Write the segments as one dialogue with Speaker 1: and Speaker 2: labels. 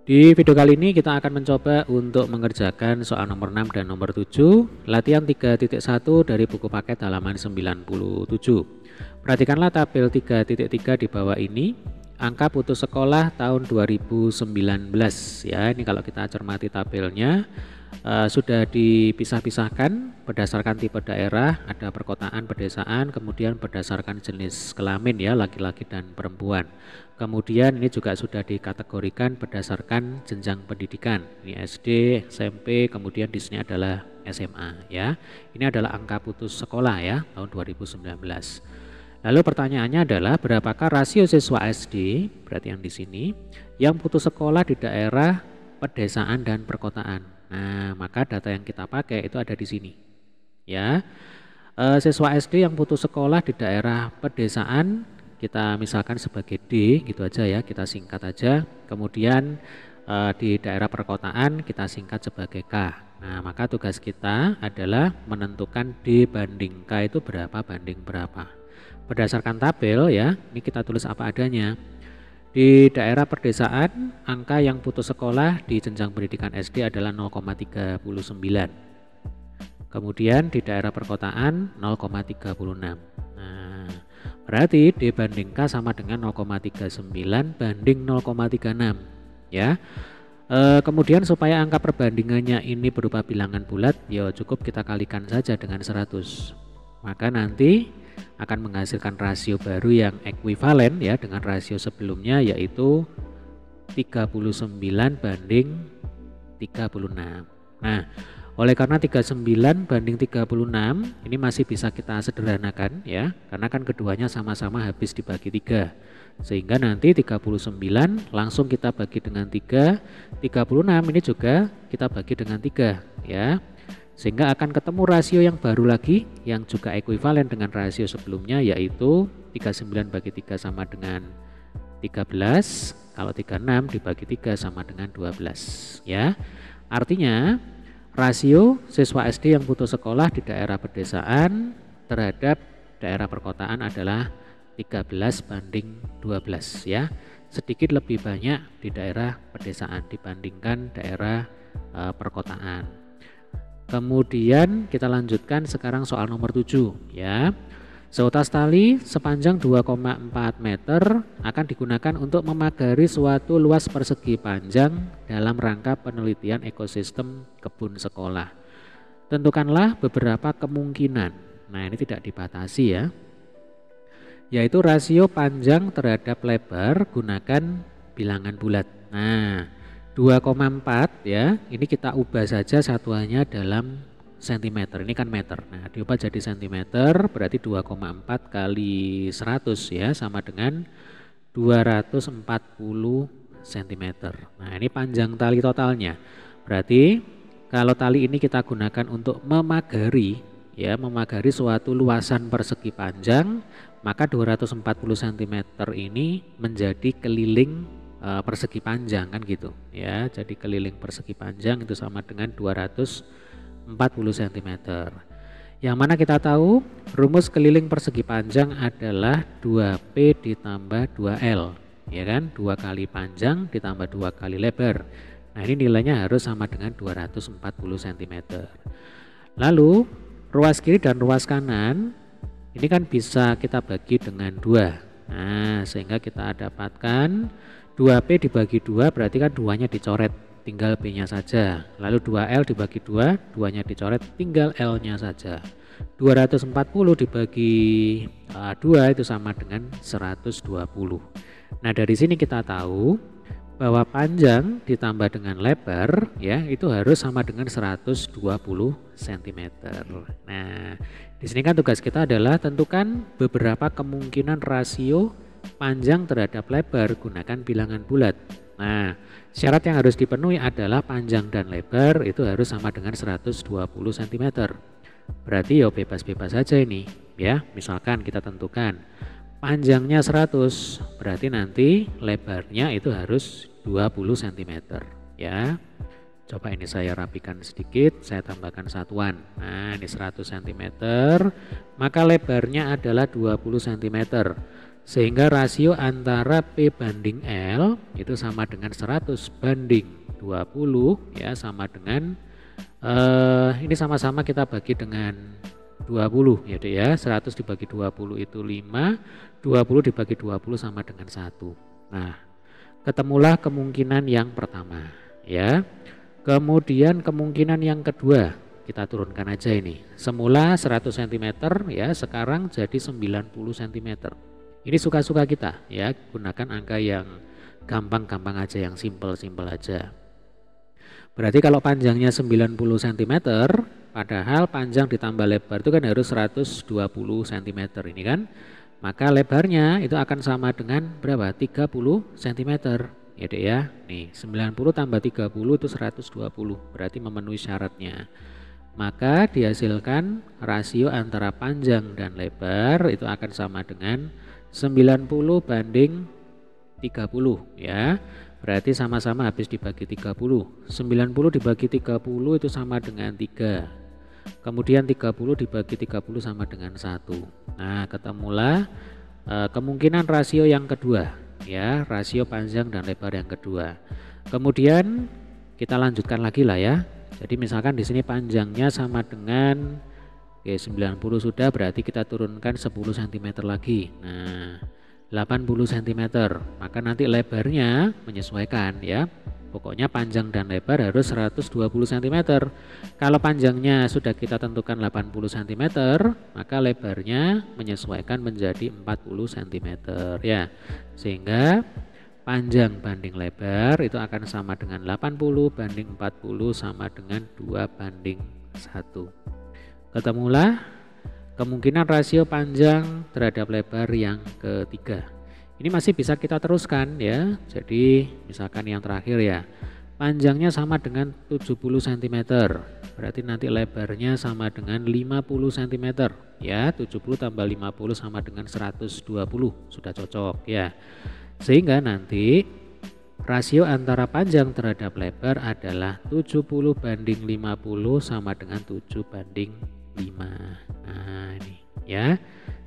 Speaker 1: Di video kali ini kita akan mencoba untuk mengerjakan soal nomor 6 dan nomor 7, latihan 3.1 dari buku paket halaman 97. Perhatikanlah tabel 3.3 di bawah ini, angka putus sekolah tahun 2019 ya. Ini kalau kita cermati tabelnya sudah dipisah-pisahkan berdasarkan tipe daerah, ada perkotaan, pedesaan, kemudian berdasarkan jenis kelamin ya, laki-laki dan perempuan. Kemudian ini juga sudah dikategorikan berdasarkan jenjang pendidikan. Ini SD, SMP, kemudian di sini adalah SMA ya. Ini adalah angka putus sekolah ya tahun 2019. Lalu pertanyaannya adalah berapakah rasio siswa SD, berarti yang di sini, yang putus sekolah di daerah pedesaan dan perkotaan. Nah, maka data yang kita pakai itu ada di sini. Ya. Siswa SD yang putus sekolah di daerah pedesaan kita misalkan sebagai D gitu aja ya, kita singkat aja. Kemudian di daerah perkotaan kita singkat sebagai K. Nah, maka tugas kita adalah menentukan D banding K itu berapa banding berapa. Berdasarkan tabel ya, ini kita tulis apa adanya. Di daerah pedesaan, angka yang putus sekolah di jenjang pendidikan SD adalah 0,39. Kemudian di daerah perkotaan 0,36. Nah, berarti D banding K sama dengan 0,39 banding 0,36 ya. Kemudian supaya angka perbandingannya ini berupa bilangan bulat, ya cukup kita kalikan saja dengan 100. Maka nanti akan menghasilkan rasio baru yang ekuivalen ya dengan rasio sebelumnya, yaitu 39 banding 36. Nah, oleh karena 39 banding 36 ini masih bisa kita sederhanakan ya, karena kan keduanya sama-sama habis dibagi 3. Sehingga nanti 39 langsung kita bagi dengan 3, 36 ini juga kita bagi dengan 3 ya. Sehingga akan ketemu rasio yang baru lagi yang juga ekuivalen dengan rasio sebelumnya, yaitu 39 bagi 3 sama dengan 13, kalau 36 dibagi 3 sama dengan 12 ya. Artinya rasio siswa SD yang putus sekolah di daerah pedesaan terhadap daerah perkotaan adalah 13 banding 12 ya. Sedikit lebih banyak di daerah pedesaan dibandingkan daerah perkotaan. Kemudian kita lanjutkan sekarang soal nomor 7 ya. Seutas tali sepanjang 2,4 meter akan digunakan untuk memagari suatu luas persegi panjang dalam rangka penelitian ekosistem kebun sekolah. Tentukanlah beberapa kemungkinan. Nah, ini tidak dibatasi ya. Yaitu rasio panjang terhadap lebar gunakan bilangan bulat. Nah, 2,4 ya, ini kita ubah saja satuannya dalam cm, ini kan meter. Nah, diubah jadi cm, berarti 2,4 kali 100 ya, sama dengan 240 cm. Nah, ini panjang tali totalnya. Berarti kalau tali ini kita gunakan untuk memagari ya, memagari suatu luasan persegi panjang, maka 240 cm ini menjadi keliling persegi panjang kan gitu ya. Jadi keliling persegi panjang itu sama dengan 240 cm. Yang mana kita tahu rumus keliling persegi panjang adalah 2P ditambah 2L ya kan, 2 kali panjang ditambah 2 kali lebar. Nah, ini nilainya harus sama dengan 240 cm. Lalu ruas kiri dan ruas kanan ini kan bisa kita bagi dengan 2. Nah, sehingga kita dapatkan 2P dibagi 2 berarti kan 2-nya dicoret, tinggal P-nya saja. Lalu 2L dibagi 2, 2-nya dicoret, tinggal L-nya saja. 240 dibagi 2 itu sama dengan 120. Nah, dari sini kita tahu bahwa panjang ditambah dengan lebar ya itu harus sama dengan 120 cm. Nah, di sini kan tugas kita adalah tentukan beberapa kemungkinan rasio panjang terhadap lebar gunakan bilangan bulat. Nah, syarat yang harus dipenuhi adalah panjang dan lebar itu harus sama dengan 120 cm. Berarti ya bebas-bebas saja ini ya. Misalkan kita tentukan panjangnya 100, berarti nanti lebarnya itu harus 20 cm ya. Coba ini saya rapikan sedikit, saya tambahkan satuan. Nah, ini 100 cm, maka lebarnya adalah 20 cm. Sehingga rasio antara P banding L itu sama dengan 100 banding 20 ya, sama dengan ini sama-sama kita bagi dengan 20 ya Dek ya. 100 dibagi 20 itu 5, 20 dibagi 20 sama dengan 1. Nah, ketemulah kemungkinan yang pertama ya. Kemudian kemungkinan yang kedua kita turunkan aja ini. Semula 100 cm ya, sekarang jadi 90 cm. Ini suka-suka kita ya, gunakan angka yang gampang-gampang aja, yang simple-simple aja. Berarti kalau panjangnya 90 cm, padahal panjang ditambah lebar itu kan harus 120 cm ini kan. Maka lebarnya itu akan sama dengan berapa? 30 cm. Ya Dek ya. Nih, 90 tambah 30 itu 120. Berarti memenuhi syaratnya. Maka dihasilkan rasio antara panjang dan lebar itu akan sama dengan 90 banding 30 ya. Berarti sama-sama habis dibagi 30. 90 dibagi 30 itu sama dengan 3. Kemudian 30 dibagi 30 sama dengan 1. Nah, ketemulah kemungkinan rasio yang kedua ya, rasio panjang dan lebar yang kedua. Kemudian kita lanjutkan lagi lah ya. Jadi misalkan di sini panjangnya sama dengan 90 sudah, berarti kita turunkan 10 cm lagi. Nah, 80 cm. Maka nanti lebarnya menyesuaikan ya. Pokoknya panjang dan lebar harus 120 cm. Kalau panjangnya sudah kita tentukan 80 cm, maka lebarnya menyesuaikan menjadi 40 cm ya. Sehingga panjang banding lebar itu akan sama dengan 80 banding 40 sama dengan 2 banding 1. Ketemulah kemungkinan rasio panjang terhadap lebar yang ketiga. Ini masih bisa kita teruskan ya. Jadi misalkan yang terakhir ya, panjangnya sama dengan 70 cm. Berarti nanti lebarnya sama dengan 50 cm ya. 70 tambah 50 sama dengan 120. Sudah cocok ya. Sehingga nanti rasio antara panjang terhadap lebar adalah 70 banding 50 sama dengan 7 banding 5. Nah ini ya.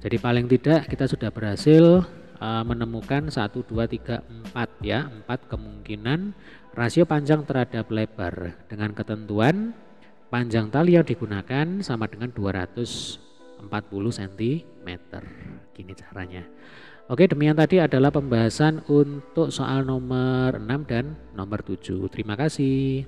Speaker 1: Jadi paling tidak kita sudah berhasil menemukan 1, 2, 3, 4 ya. 4 kemungkinan rasio panjang terhadap lebar dengan ketentuan panjang tali yang digunakan sama dengan 240 cm. Gini caranya. Oke, demikian tadi adalah pembahasan untuk soal nomor 6 dan nomor 7. Terima kasih.